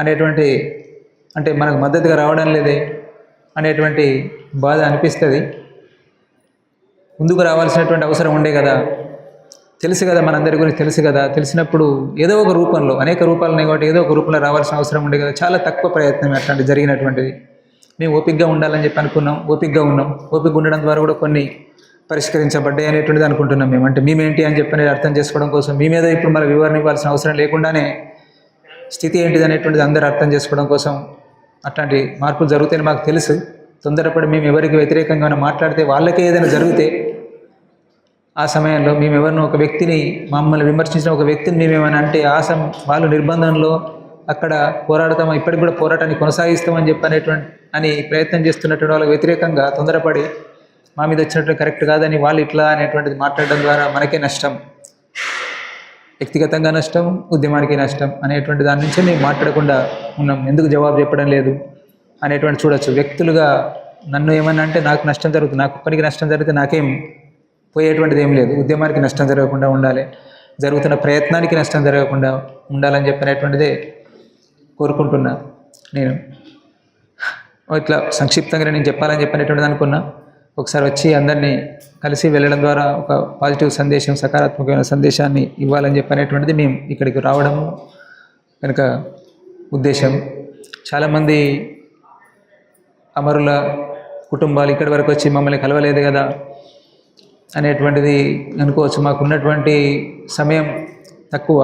అనేటువంటి, అంటే మనకు మద్దతుగా రావడం లేదే అనేటువంటి బాధ అనిపిస్తుంది. ముందుకు రావాల్సినటువంటి అవసరం ఉండే కదా, తెలుసు కదా, మనందరి గురించి తెలుసు కదా. తెలిసినప్పుడు ఏదో ఒక రూపంలో, అనేక రూపాలు ఉన్నాయి కాబట్టి ఏదో ఒక రూపంలో రావాల్సిన అవసరం ఉండే కదా. చాలా తక్కువ ప్రయత్నం అట్లాంటి జరిగినటువంటిది. మేము ఓపికగా ఉండాలని చెప్పి అనుకున్నాం, ఓపికగా ఉన్నాం. ఓపిక ఉండడం ద్వారా కూడా కొన్ని పరిష్కరించబడ్డాయి అనేటువంటిది అనుకుంటున్నాం మేము. అంటే మేమేంటి అని చెప్పి అర్థం చేసుకోవడం కోసం మేమేదో ఇప్పుడు మన వివరణ ఇవ్వాల్సిన అవసరం లేకుండానే స్థితి ఏంటిది అనేటువంటిది అందరూ అర్థం చేసుకోవడం కోసం అట్లాంటి మార్పులు జరుగుతాయని మాకు తెలుసు. తొందరపడి మేము ఎవరికి వ్యతిరేకంగా మాట్లాడితే, వాళ్ళకే ఏదైనా జరిగితే ఆ సమయంలో మేము ఎవరినో ఒక వ్యక్తిని, మమ్మల్ని విమర్శించిన ఒక వ్యక్తిని మేమేమైనా అంటే వాళ్ళు నిర్బంధంలో అక్కడ పోరాడతాం, ఇప్పటికి కూడా పోరాటాన్ని కొనసాగిస్తామని చెప్పనేటువంటి ప్రయత్నం చేస్తున్నటువంటి వాళ్ళకి వ్యతిరేకంగా తొందరపడి మా మీద వచ్చినట్టు కరెక్ట్ కాదని వాళ్ళు ఇట్లా అనేటువంటిది మాట్లాడడం ద్వారా మనకే నష్టం, వ్యక్తిగతంగా నష్టం, ఉద్యమానికి నష్టం అనేటువంటి దాని నుంచి మేము మాట్లాడకుండా ఉన్నాం. ఎందుకు జవాబు చెప్పడం లేదు అనేటువంటి చూడొచ్చు. వ్యక్తులుగా నన్ను ఏమన్నా అంటే నాకు నష్టం జరుగుతుంది, నాకు ఒక్కరికి నష్టం జరిగితే నాకేం పోయేటువంటిది ఏం లేదు. ఉద్యమానికి నష్టం జరగకుండా ఉండాలి, జరుగుతున్న ప్రయత్నానికి నష్టం జరగకుండా ఉండాలని చెప్పినటువంటిదే కోరుకుంటున్నా. నేను ఇట్లా సంక్షిప్తంగా నేను చెప్పాలని చెప్పినటువంటిది అనుకున్నా. ఒకసారి వచ్చి అందరినీ కలిసి వెళ్ళడం ద్వారా ఒక పాజిటివ్ సందేశం, సకారాత్మకమైన సందేశాన్ని ఇవ్వాలని చెప్పనేటువంటిది మేము ఇక్కడికి రావడము కనుక ఉద్దేశం. చాలామంది అమరుల కుటుంబాలు ఇక్కడి వరకు వచ్చి మమ్మల్ని కలవలేదు కదా అనేటువంటిది అనుకోవచ్చు. మాకున్నటువంటి సమయం తక్కువ.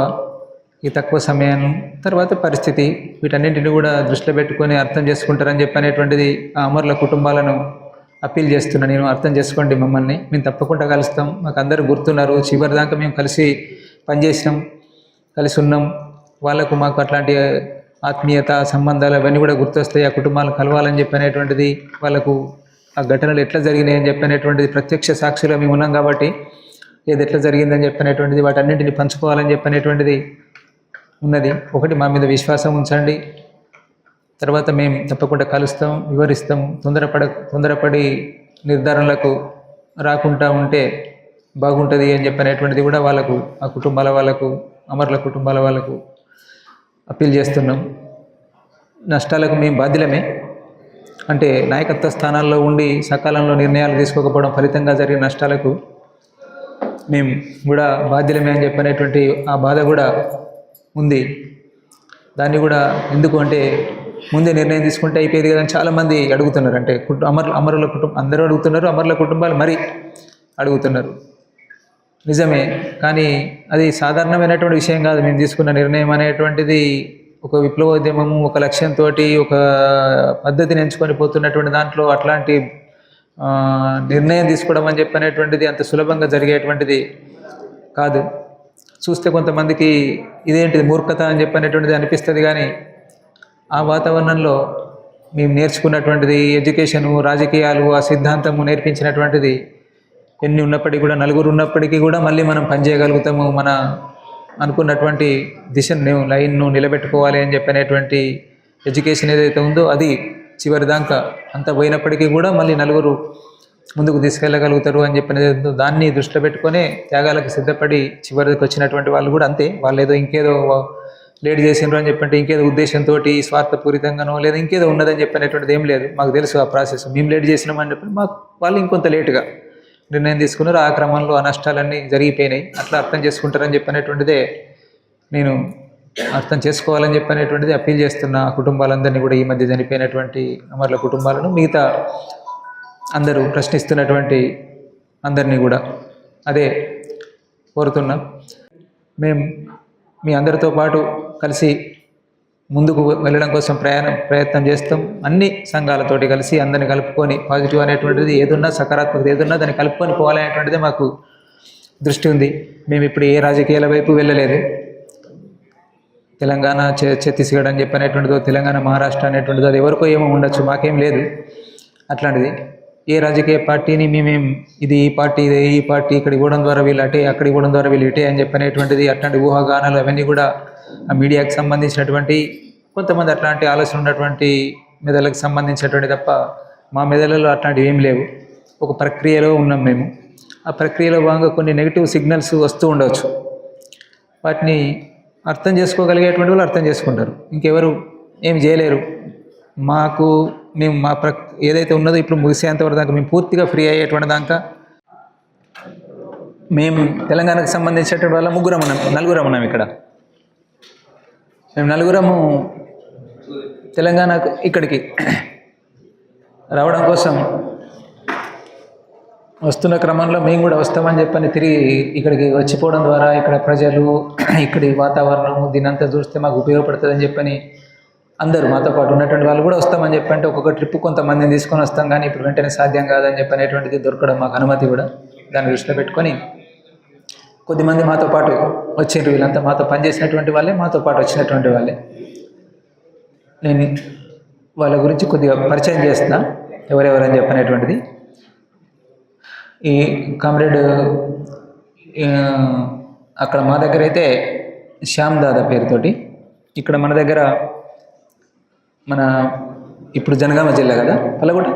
ఈ తక్కువ సమయం తర్వాత పరిస్థితి, వీటన్నింటిని కూడా దృష్టిలో పెట్టుకొని అర్థం చేసుకుంటారని చెప్పనేటువంటిది ఆ అమరుల కుటుంబాలను అప్పీల్ చేస్తున్నా నేను. అర్థం చేసుకోండి మమ్మల్ని, మేము తప్పకుండా కలుస్తాం. మాకు అందరూ గుర్తున్నారు, చివరి దాకా మేము కలిసి పనిచేసినాం, కలిసి ఉన్నాం. వాళ్ళకు మాకు అట్లాంటి ఆత్మీయత సంబంధాలు అవన్నీ కూడా గుర్తొస్తాయి. ఆ కుటుంబాలను కలవాలని చెప్పనేటువంటిది, వాళ్ళకు ఆ ఘటనలు ఎట్లా జరిగినాయి అని చెప్పనేటువంటిది ప్రత్యక్ష సాక్షులుగా మేము ఉన్నాం కాబట్టి ఏది ఎట్లా జరిగిందని చెప్పనేటువంటిది వాటన్నింటిని పంచుకోవాలని చెప్పనేటువంటిది ఉన్నది. ఒకటి, మా మీద విశ్వాసం ఉంచండి, తర్వాత మేము తప్పకుండా కలుస్తాం, వివరిస్తాం. తొందరపడి నిర్ధారణలకు రాకుండా ఉంటే బాగుంటుంది అని చెప్పనేటువంటిది కూడా వాళ్ళకు, ఆ కుటుంబాల వాళ్ళకు, అమరుల కుటుంబాల వాళ్ళకు అప్పీల్ చేస్తున్నాం. నష్టాలకు మేము బాధ్యులమే, అంటే నాయకత్వ స్థానాల్లో ఉండి సకాలంలో నిర్ణయాలు తీసుకోకపోవడం ఫలితంగా జరిగిన నష్టాలకు మేము కూడా బాధ్యులమే అని చెప్పనేటువంటి ఆ బాధ కూడా ఉంది. దాన్ని కూడా ఎందుకు అంటే ముందే నిర్ణయం తీసుకుంటే అయిపోయేది కదా అని చాలామంది అడుగుతున్నారు. అంటే అమరుల కుటుంబం అందరూ అడుగుతున్నారు, అమరుల కుటుంబాలు మరీ అడుగుతున్నారు. నిజమే, కానీ అది సాధారణమైనటువంటి విషయం కాదు. మేము తీసుకున్న నిర్ణయం అనేటువంటిది ఒక విప్లవోద్యమము, ఒక లక్ష్యంతో ఒక పద్ధతిని ఎంచుకొని పోతున్నటువంటి దాంట్లో అట్లాంటి నిర్ణయం తీసుకోవడం అని చెప్పనేటువంటిది అంత సులభంగా జరిగేటువంటిది కాదు. చూస్తే కొంతమందికి ఇదేంటిది మూర్ఖత అని చెప్పనేటువంటిది అనిపిస్తుంది. కానీ ఆ వాతావరణంలో మేము నేర్చుకున్నటువంటిది ఎడ్యుకేషను, రాజకీయాలు, ఆ సిద్ధాంతము నేర్పించినటువంటిది ఎన్ని ఉన్నప్పటికీ కూడా, నలుగురు ఉన్నప్పటికీ కూడా మళ్ళీ మనం పనిచేయగలుగుతాము. మన అనుకున్నటువంటి దిశను, లైన్ను నిలబెట్టుకోవాలి అని చెప్పనేటువంటి ఎడ్యుకేషన్ ఏదైతే ఉందో అది చివరి దాకా అంత పోయినప్పటికీ కూడా మళ్ళీ నలుగురు ముందుకు తీసుకెళ్ళగలుగుతారు అని చెప్పిన దాన్ని దృష్టిలో పెట్టుకొని త్యాగాలకు సిద్ధపడి చివరికి వచ్చినటువంటి వాళ్ళు కూడా అంతే. వాళ్ళు ఏదో ఇంకేదో లేట్ చేసినారు అని చెప్పంటే ఇంకేదో ఉద్దేశంతో స్వార్థపూరితంగానో లేదా ఇంకేదో ఉన్నదని చెప్పినటువంటిది ఏం లేదు. మాకు తెలుసు ఆ ప్రాసెస్. మేము లేట్ చేసినామని చెప్పి మాకు వాళ్ళు ఇంకొంత లేటుగా నిర్ణయం తీసుకున్నారు. ఆ క్రమంలో ఆ నష్టాలన్నీ జరిగిపోయినాయి. అట్లా అర్థం చేసుకుంటారని చెప్పినటువంటిదే నేను అర్థం చేసుకోవాలని చెప్పినటువంటిది అప్పీల్ చేస్తున్న కుటుంబాలందరినీ కూడా, ఈ మధ్య చనిపోయినటువంటి అమరుల కుటుంబాలను, మిగతా అందరూ ప్రశ్నిస్తున్నటువంటి అందరినీ కూడా అదే కోరుతున్నాం. మేము మీ అందరితో పాటు కలిసి ముందుకు వెళ్ళడం కోసం ప్రయత్నం చేస్తాం. అన్ని సంఘాలతోటి కలిసి అందరిని కలుపుకొని పాజిటివ్ అనేటువంటిది ఏదున్నా, సకారాత్మకత ఏదున్నా దాన్ని కలుపుకొని పోవాలనేటువంటిదే మాకు దృష్టి ఉంది. మేము ఇప్పుడు ఏ రాజకీయాల వైపు వెళ్ళలేదు. తెలంగాణ ఛత్తీస్గఢ్ అని చెప్పనేటువంటిదో, తెలంగాణ మహారాష్ట్ర అనేటువంటిదో అది ఎవరికో ఏమో ఉండొచ్చు, మాకేం లేదు అట్లాంటిది. ఏ రాజకీయ పార్టీని మేమేం ఇది ఈ పార్టీ ఇదే ఈ పార్టీ ఇక్కడ ఇవ్వడం ద్వారా వీళ్ళు అటే, అక్కడ ఇవ్వడం ద్వారా వీళ్ళు ఇటే అని చెప్పనేటువంటిది అట్లాంటి ఊహాగానాలు అవన్నీ కూడా ఆ మీడియాకి సంబంధించినటువంటి కొంతమంది అట్లాంటి ఆలోచన ఉన్నటువంటి మెదళ్ళకి సంబంధించినటువంటి తప్ప మా మెదళ్ళలో అట్లాంటివి ఏం లేవు. ఒక ప్రక్రియలో ఉన్నాం మేము. ఆ ప్రక్రియలో భాగంగా కొన్ని నెగిటివ్ సిగ్నల్స్ వస్తూ ఉండవచ్చు. వాటిని అర్థం చేసుకోగలిగేటువంటి వాళ్ళు అర్థం చేసుకుంటారు. ఇంకెవరు ఏమి చేయలేరు. మాకు మేము మా ఏదైతే ఉన్నదో ఇప్పుడు ముగిసేంతవరకు దాకా మేము పూర్తిగా ఫ్రీ అయ్యేటువంటి దాకా మేము తెలంగాణకు సంబంధించినటువంటి వాళ్ళ నలుగురం ఉన్నాం ఇక్కడ. మేము నలుగురము తెలంగాణకు ఇక్కడికి రావడం కోసం వస్తున్న క్రమంలో మేము కూడా వస్తామని చెప్పని తిరిగి ఇక్కడికి వచ్చిపోవడం ద్వారా ఇక్కడ ప్రజలు, ఇక్కడి వాతావరణము దీనంతా చూస్తే మాకు ఉపయోగపడుతుందని చెప్పని అందరూ మాతో పాటు ఉన్నటువంటి వాళ్ళు కూడా వస్తామని చెప్పంటే ఒక్కొక్క ట్రిప్ కొంతమందిని తీసుకొని వస్తాం. కానీ ఇప్పుడు వెంటనే సాధ్యం కాదని చెప్పనేటువంటిది దొరకడం మాకు అనుమతి కూడా. దాన్ని దృష్టిలో పెట్టుకొని కొద్దిమంది మాతో పాటు వచ్చిండ్రు. వీళ్ళంతా మాతో పనిచేసినటువంటి వాళ్ళే, మాతో పాటు వచ్చినటువంటి వాళ్ళే. నేను వాళ్ళ గురించి కొద్దిగా పరిచయం చేస్తున్నా ఎవరెవరని చెప్పనేటువంటిది. ఈ కామ్రేడ్ అక్కడ మా దగ్గర అయితే శ్యామ్ దాదా పేరుతోటి, ఇక్కడ మన దగ్గర మన ఇప్పుడు జనగామ జిల్లా కదా, పల్లగుట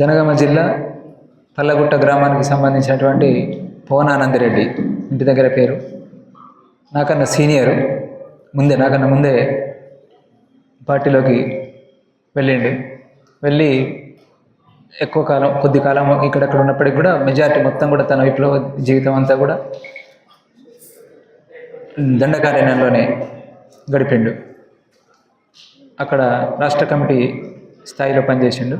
జనగామ జిల్లా పల్లగుట్ట గ్రామానికి సంబంధించినటువంటి పవనానందరెడ్డి ఇంటి దగ్గర పేరు. నాకన్నా సీనియరు, నాకన్నా ముందే పార్టీలోకి వెళ్ళి ఎక్కువ కాలం, కొద్ది కాలం ఇక్కడక్కడ ఉన్నప్పటికీ కూడా మెజారిటీ మొత్తం కూడా తన విప్లవ జీవితం అంతా కూడా దండకారణ్యంలోనే గడిపిండు. అక్కడ రాష్ట్ర కమిటీ స్థాయిలో పనిచేసిండు.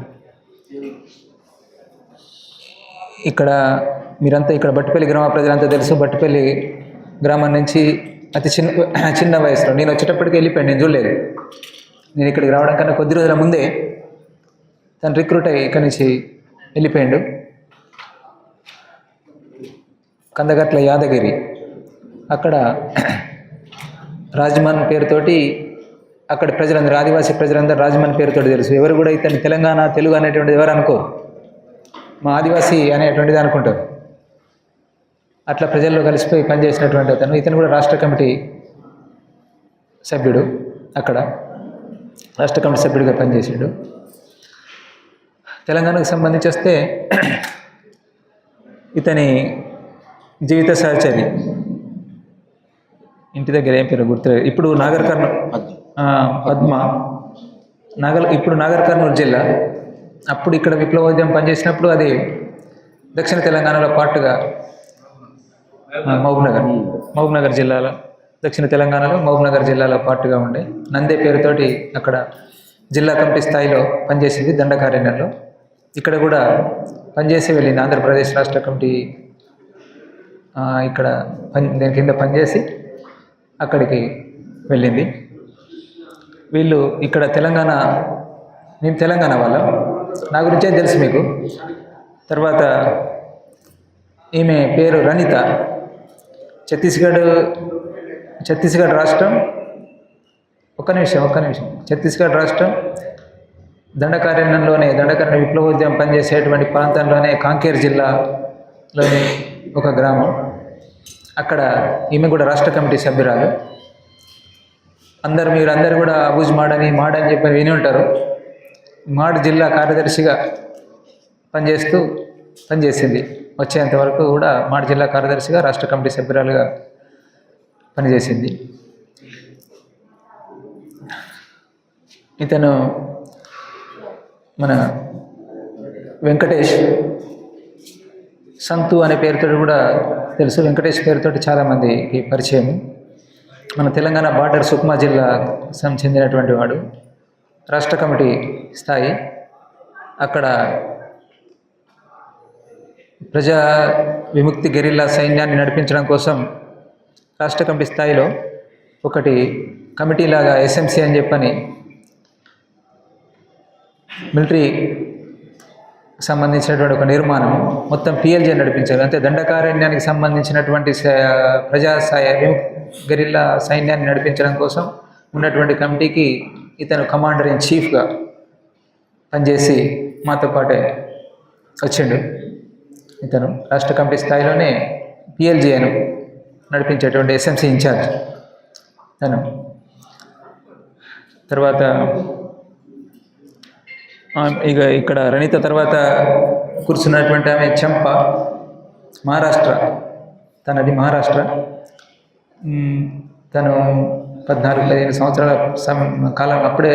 ఇక్కడ మీరంతా ఇక్కడ బట్టిపల్లి గ్రామ ప్రజలంతా తెలుసు. బట్టిపల్లి గ్రామం నుంచి అతి చిన్న వయసులో నేను వచ్చేటప్పటికి వెళ్ళిపోయాను. నేను చూడలేదు. నేను ఇక్కడికి రావడం కన్నా కొద్ది రోజుల ముందే తను రిక్రూట్ అయ్యి ఇక్కడి నుంచి వెళ్ళిపోయాడు. కందగట్ల యాదగిరి అక్కడ రాజమన్ పేరుతోటి అక్కడ ప్రజలందరూ, ఆదివాసీ ప్రజలందరూ రాజమన్ పేరుతోటి తెలుసు. ఎవరు కూడా ఇతను తెలంగాణ తెలుగు అనేటువంటిది ఎవరు అనుకోరు, మా ఆదివాసీ అనేటువంటిది అనుకుంటారు. అట్లా ప్రజల్లో కలిసిపోయి పనిచేసినటువంటి ఇతను కూడా రాష్ట్ర కమిటీ సభ్యుడు. అక్కడ రాష్ట్ర కమిటీ సభ్యుడిగా పనిచేసాడు. తెలంగాణకు సంబంధించి వస్తే ఇతని జీవిత సహచరి ఇంటి దగ్గర ఏం పేరు గుర్తులేదు. ఇప్పుడు పద్మ ఇప్పుడు నాగర్ కర్నూలు జిల్లా. అప్పుడు ఇక్కడ విప్లవోద్యమం పనిచేసినప్పుడు అది దక్షిణ తెలంగాణలో పార్ట్గా మహబూబ్నగర్ జిల్లాలో, దక్షిణ తెలంగాణలో మహబూబ్నగర్ జిల్లాలో పార్ట్గా ఉండే నందే పేరుతోటి అక్కడ జిల్లా కమిటీ స్థాయిలో పనిచేసింది దండకారణ్యంలో. ఇక్కడ కూడా పనిచేసి వెళ్ళింది. ఆంధ్రప్రదేశ్ రాష్ట్ర కమిటీ ఇక్కడ దీని కింద పనిచేసి అక్కడికి వెళ్ళింది. వీళ్ళు ఇక్కడ మేము తెలంగాణ వాళ్ళం, నా గురించే తెలుసు మీకు. తర్వాత ఈమె పేరు రనిత, ఛత్తీస్గఢ్ రాష్ట్రం, ఒక్క నిమిషం ఛత్తీస్గఢ్ రాష్ట్రం దండకారణ్య విప్లవోద్యమం పనిచేసేటువంటి ప్రాంతంలోనే కాంకేర్ జిల్లాలోని ఒక గ్రామం. అక్కడ ఈమె కూడా రాష్ట్ర కమిటీ సభ్యురాలు. మీరందరూ కూడా అబూజ్ మాడని చెప్పి విని ఉంటారు. మాడ్ జిల్లా కార్యదర్శిగా పనిచేసింది. వచ్చేంత వరకు కూడా మాడ్ జిల్లా కార్యదర్శిగా రాష్ట్ర కమిటీ సభ్యురాలుగా పనిచేసింది. ఇతను మన వెంకటేష్, సంతు అనే పేరుతో కూడా తెలుసు. వెంకటేష్ పేరుతో చాలామందికి పరిచయం. మన తెలంగాణ బార్డర్ సుక్మా జిల్లా చెందినటువంటి వాడు. రాష్ట్ర కమిటీ స్థాయి, అక్కడ ప్రజా విముక్తి గెరిల్లా సైన్యాన్ని నడిపించడం కోసం రాష్ట్ర కమిటీ స్థాయిలో ఒకటి కమిటీలాగా ఎస్ఎంసి అని చెప్పని మిలిటరీ సంబంధించినటువంటి ఒక నిర్మాణం మొత్తం పిఎల్జీ నడిపించారు. అంటే దండకారణ్యానికి సంబంధించినటువంటి ప్రజా గెరిల్లా సైన్యాన్ని నడిపించడం కోసం ఉన్నటువంటి కమిటీకి ఇతను కమాండర్ ఇన్ చీఫ్గా పనిచేసి మాతో పాటే వచ్చిండు. ఇతను రాష్ట్ర కమిటీ స్థాయిలోనే పిఎల్జీను నడిపించేటువంటి ఎస్ఎంసీ ఇన్ఛార్జ్ తను. తర్వాత ఇక్కడ రణిత తర్వాత కూర్చున్నటువంటి ఆమె చంప, మహారాష్ట్ర. తనది మహారాష్ట్ర. తను 14-15 సంవత్సరాల కాలం అప్పుడే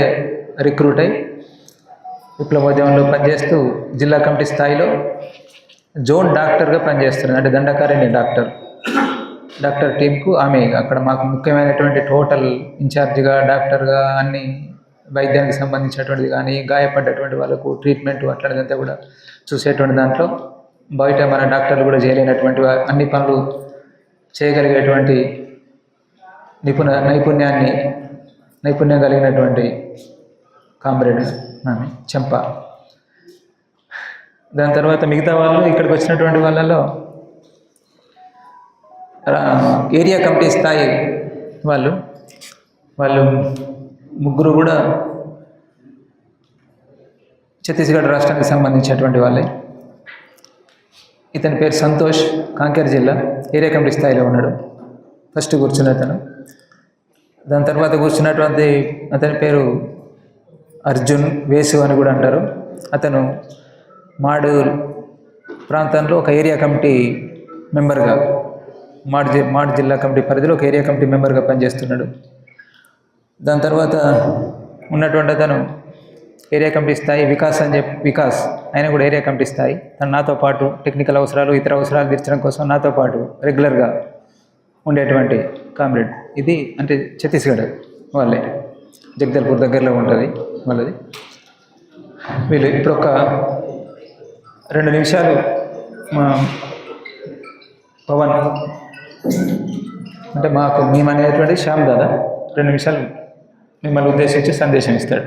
రిక్రూట్ అయి విప్లవోద్యమంలో పనిచేస్తూ జిల్లా కమిటీ స్థాయిలో జోన్ డాక్టర్గా పనిచేస్తుంది. అంటే దండకారణ్య డాక్టర్ టీంకు ఆమె అక్కడ మాకు ముఖ్యమైనటువంటి టోటల్ ఇన్ఛార్జిగా, డాక్టర్గా అన్ని వైద్యానికి సంబంధించినటువంటిది కానీ, గాయపడ్డటువంటి వాళ్ళకు ట్రీట్మెంట్ అట్లాంటిదంతా కూడా చూసేటువంటి దాంట్లో బయట మన డాక్టర్లు కూడా చేయలేనటువంటి అన్ని పనులు చేయగలిగేటువంటి నైపుణ్యం కలిగినటువంటి కామ్రేడ్ ఆమె చెంప. దాని తర్వాత మిగతా వాళ్ళు ఇక్కడికి వచ్చినటువంటి వాళ్ళలో ఏరియా కమిటీ స్థాయి వాళ్ళు ముగ్గురు కూడా ఛత్తీస్గఢ్ రాష్ట్రానికి సంబంధించినటువంటి వాళ్ళే. ఇతని పేరు సంతోష్, కాంకేర్ జిల్లా ఏరియా కమిటీ స్థాయిలో ఉన్నాడు. ఫస్ట్ కూర్చున్న అతను. దాని తర్వాత కూర్చున్నటువంటి అతని పేరు అర్జున్ వేసు అని కూడా అంటారు. అతను మాడు ప్రాంతంలో ఒక ఏరియా కమిటీ మెంబర్గా, మాడ్ జిల్లా కమిటీ పరిధిలో ఒక ఏరియా కమిటీ మెంబర్గా పనిచేస్తున్నాడు. దాని తర్వాత ఉన్నటువంటి అతను ఏరియా కమిటీ స్థాయి వికాస్, ఆయన కూడా ఏరియా కమిటీ స్థాయి. తను నాతో పాటు టెక్నికల్ అవసరాలు, ఇతర అవసరాలు తీర్చడం కోసం నాతో పాటు రెగ్యులర్గా ఉండేటువంటి కామ్రేడ్. ఇది అంటే ఛత్తీస్గఢ్ వాళ్ళే, జగదల్పూర్ దగ్గరలో ఉంటుంది వాళ్ళది. వీళ్ళు ఇప్పుడు ఒక 2 నిమిషాలు మా పవన్ అంటే మేము అనేటువంటి శ్యామ్ దాదా 2 నిమిషాలు మిమ్మల్ని ఉద్దేశించి సందేశం ఇస్తాడు.